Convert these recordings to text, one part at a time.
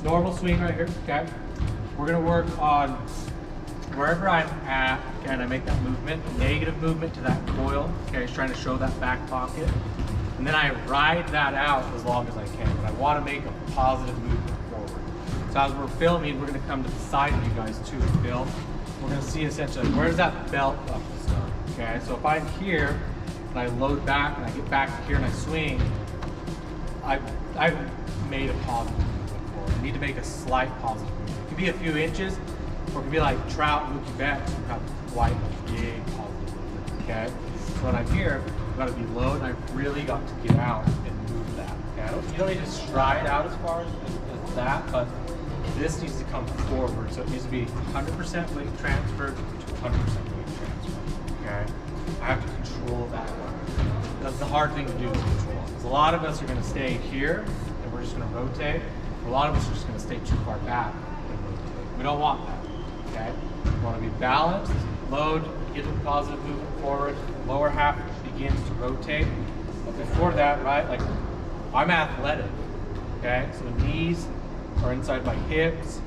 Normal swing right here, okay? We're gonna work on wherever I'm at, okay, and I make that movement, negative movement to that coil, okay, it's trying to show that back pocket. And then I ride that out as long as I can, but I wanna make a positive movement forward. So as we're filming, we're gonna come to the side of you guys too to film. We're gonna see essentially, where's that belt up to start, okay? So if I'm here, and I load back, and I get back here and I swing, I've made a positive movement forward. I need to make a slight positive movement. It could be a few inches, or it could be like Trout and Mookie Betts who have quite a big positive movement, okay? So when I'm here, I've got to be low, and I've really got to get out and move that, okay? You don't need to stride out as far as that, but this needs to come forward, so it needs to be 100% weight transfer to 100% weight transfer, okay? I have to control that one. That's the hard thing to do, is control. Because a lot of us are going to stay here, and we're just going to rotate. A lot of us are just going to stay too far back and rotate. We don't want that, okay? We want to be balanced, load, get the positive movement forward, lower half begins to rotate. But before that, right, like, I'm athletic, okay? So the knees are inside my hips,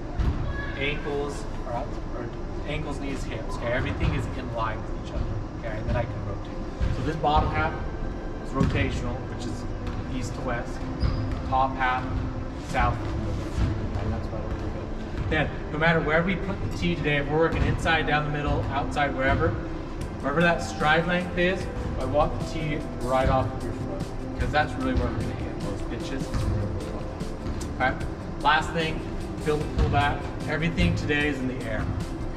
ankles, or ankles, knees, hips, okay? Everything is in line with each other, okay? And then I can rotate. So this bottom half is rotational, which is east to west. Top half, south to north. Okay, that's what we're doing. Then, no matter where we put the tee today, if we're working inside, down the middle, outside, wherever that stride length is, I want the tee right off of your foot, because that's really where we're going to hit those pitches. Okay. Last thing, feel the pullback. Everything today is in the air.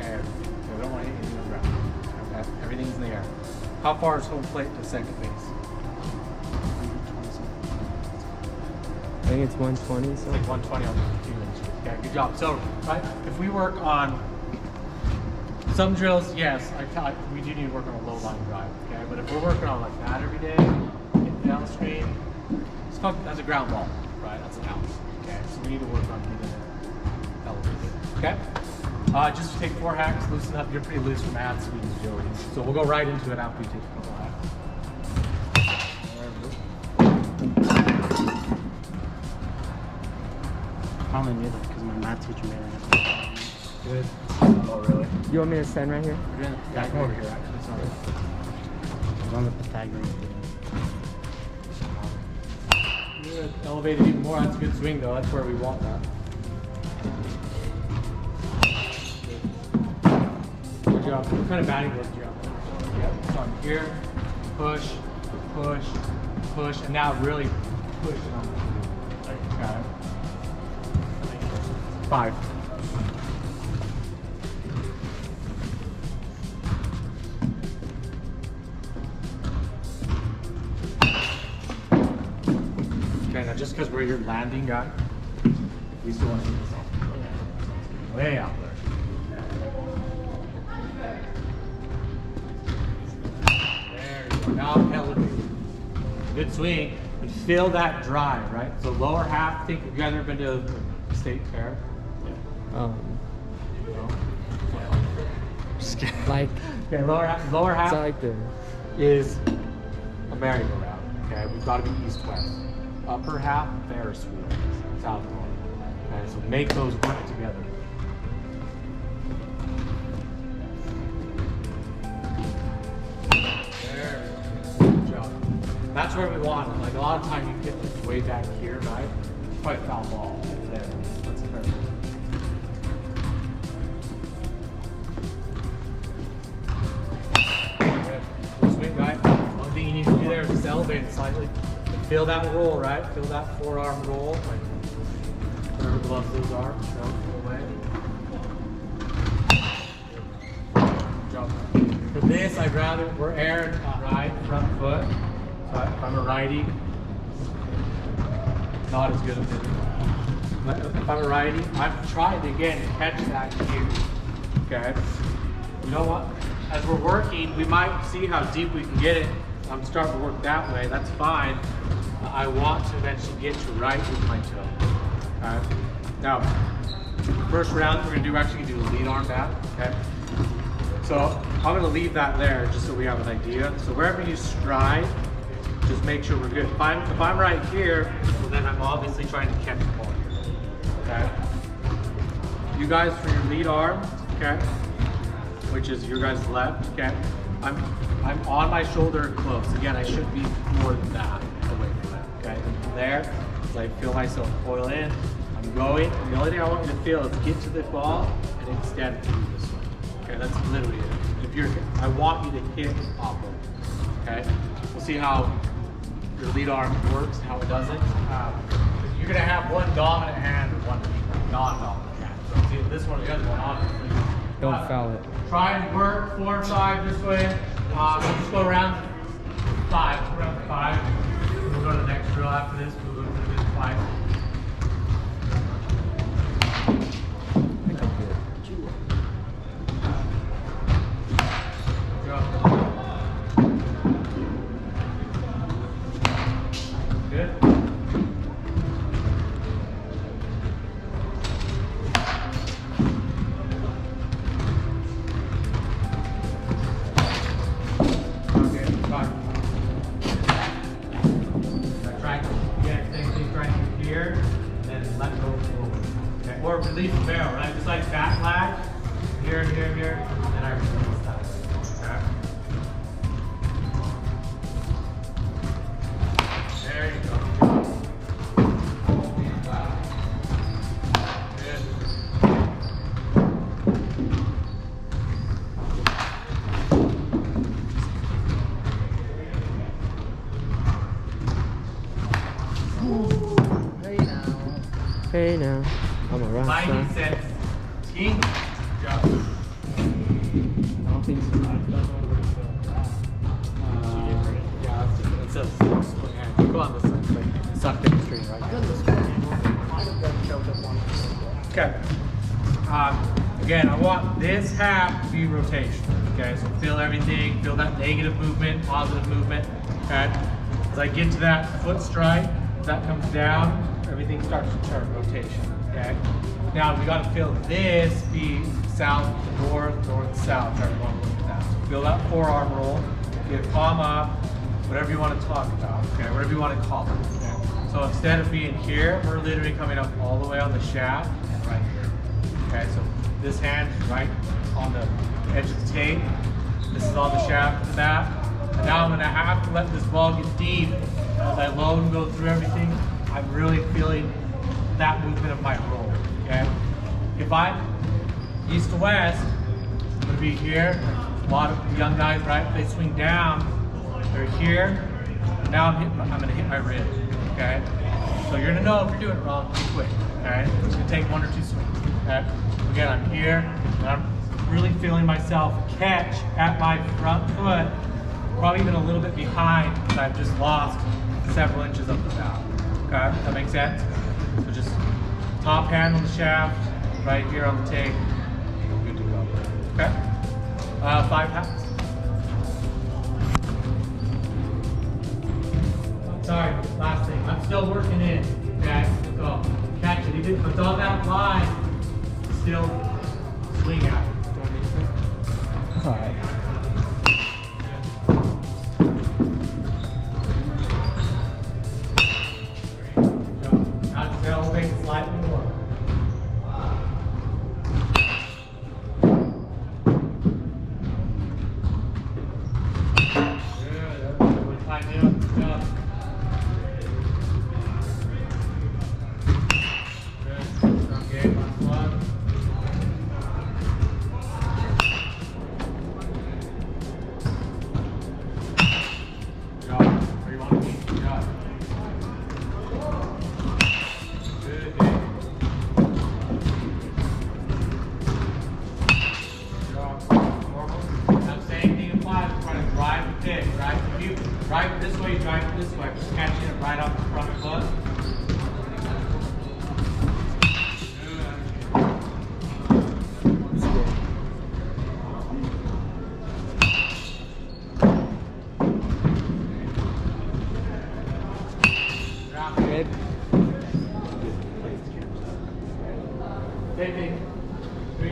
Air. Okay, we don't want anything on the ground. Okay. Everything's in the air. How far is home plate to second base? I think it's 120. It's like 120 on the 2 inches. Okay, good job. So, right, if we work on some drills, yes, we do need to work on a low line drive. Okay, but if we're working on like that every day, getting downstream, that's a ground ball, right? That's an out. Okay, so we need to work on getting it elevated. Okay, just take 4 hacks, loosen up. You're pretty loose from ad swings, Joey. So we'll go right into it after we take a couple hacks. I only knew that because my math teacher made it. Good. Oh, really? You want me to stand right here? Yeah, I can over here actually. Sorry. I was on the Pythagorean theorem. Good. Elevate it even more. That's a good swing, though. That's where we want that. Good job. What kind of batting work do you have? Yeah. So I'm here. Push, push, push, and now really push it on the field. Got it. 5. Okay, now just because we're your landing guy, we still want to hit this off. Way out there. There you go. Now I'm elevating. Good swing. And feel that drive, right? So lower half, I think you guys ever been to the state fair? No? Just kidding. Like, Okay, lower half it's not like the. is a merry-go-round. Okay, we've got to be east-west. Upper half, Ferris wheel, south north. Okay, so make those work together. There we go. Good job. That's where we want it. Like a lot of times you get this way back here, right? It's quite a foul ball. There. That's perfect. Swing, right? One thing you need to do there is just elevate it slightly. And feel that roll, right? Feel that forearm roll. Like whatever gloves those are. Go away. Good job. For this, I'd rather, we're airing right front foot. So if I'm a righty, not as good as it. But if I'm a righty, I've tried to again catch that cue. Okay? You know what? As we're working, we might see how deep we can get it. I'm starting to work that way. That's fine. I want to eventually get to right with my toe. Okay? Now, first round we're gonna do, we're actually gonna do a lead arm bat. Okay? So I'm gonna leave that there just so we have an idea. So wherever you stride, just make sure we're good. If I'm right here, well then I'm obviously trying to catch the ball here. Okay. You guys for your lead arm, okay, which is your guys' left, okay. I'm on my shoulder close. Again, I should be more than that away from that. Okay. And from there, as I feel myself coil in, I'm going. And the only thing I want you to feel is get to the ball and extend through this way. Okay, that's literally it. If you're, I want you to hit off of it. Okay. We'll see how your lead arm works, how it doesn't. You're gonna have one dominant hand and one non-dominant hand. So see this one, the other one, obviously. Don't foul it. Try and work 4 or 5 this way. We'll just go around 5. Around 5. We'll go to the next drill after this. We'll go to this 5. I think I'm good. Go. Good. Or release the barrel, right? Just like back lag, here, and then I release that. Okay. There you go. Good. Hey now. I'm a rock 90 star. cents. King. Go. I don't think so. Yeah, it says swing hand. Go on this side. Like, suck the string right now. Okay. Again, I want this half to be rotation. Okay, so feel everything. Feel that negative movement, positive movement. Okay. As I get to that foot strike, that comes down, everything starts to turn rotation. Okay. Now we got to feel this be south, north, south. However you want to look at that. So feel that forearm roll. Get palm up. Whatever you want to talk about. Okay. Whatever you want to call it. Okay. So instead of being here, we're literally coming up all the way on the shaft and right here. Okay. So this hand is right on the edge of the tape. This is on the shaft of the mat. And now I'm going to have to let this ball get deep. As I load and go through everything, I'm really feeling that movement of my roll. Okay? If I'm east to west, I'm going to be here. A lot of young guys, right? They swing down. They're here. Now I'm going to hit my rib. Okay? So you're going to know if you're doing it wrong pretty quick. Okay? It's going to take 1 or 2 swings. Okay? Again, I'm here, and I'm really feeling myself catch at my front foot, probably even a little bit behind, because I've just lost several inches up the valve. Okay? That makes sense? So just top hand on the shaft, right here on the tape, good to go. Okay? 5 pounds. Sorry, last thing. I'm still working in. Okay? So catch it. If it's on that line, still swing at it. Alright. Elevate slightly more. Good. Everyone tighten it up. Good job. Good. Strong game. Last one. Good job. Where you want to be. Good job. Drive it this way, drive it this way. Just catching it right off the front foot. Good. Take it. 3.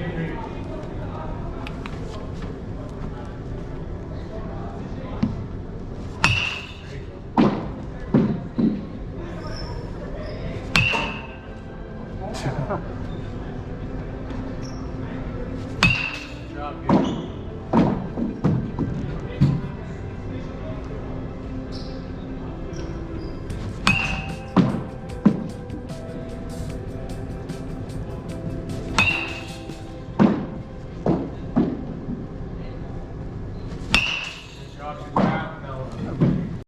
Good job, Gabriel.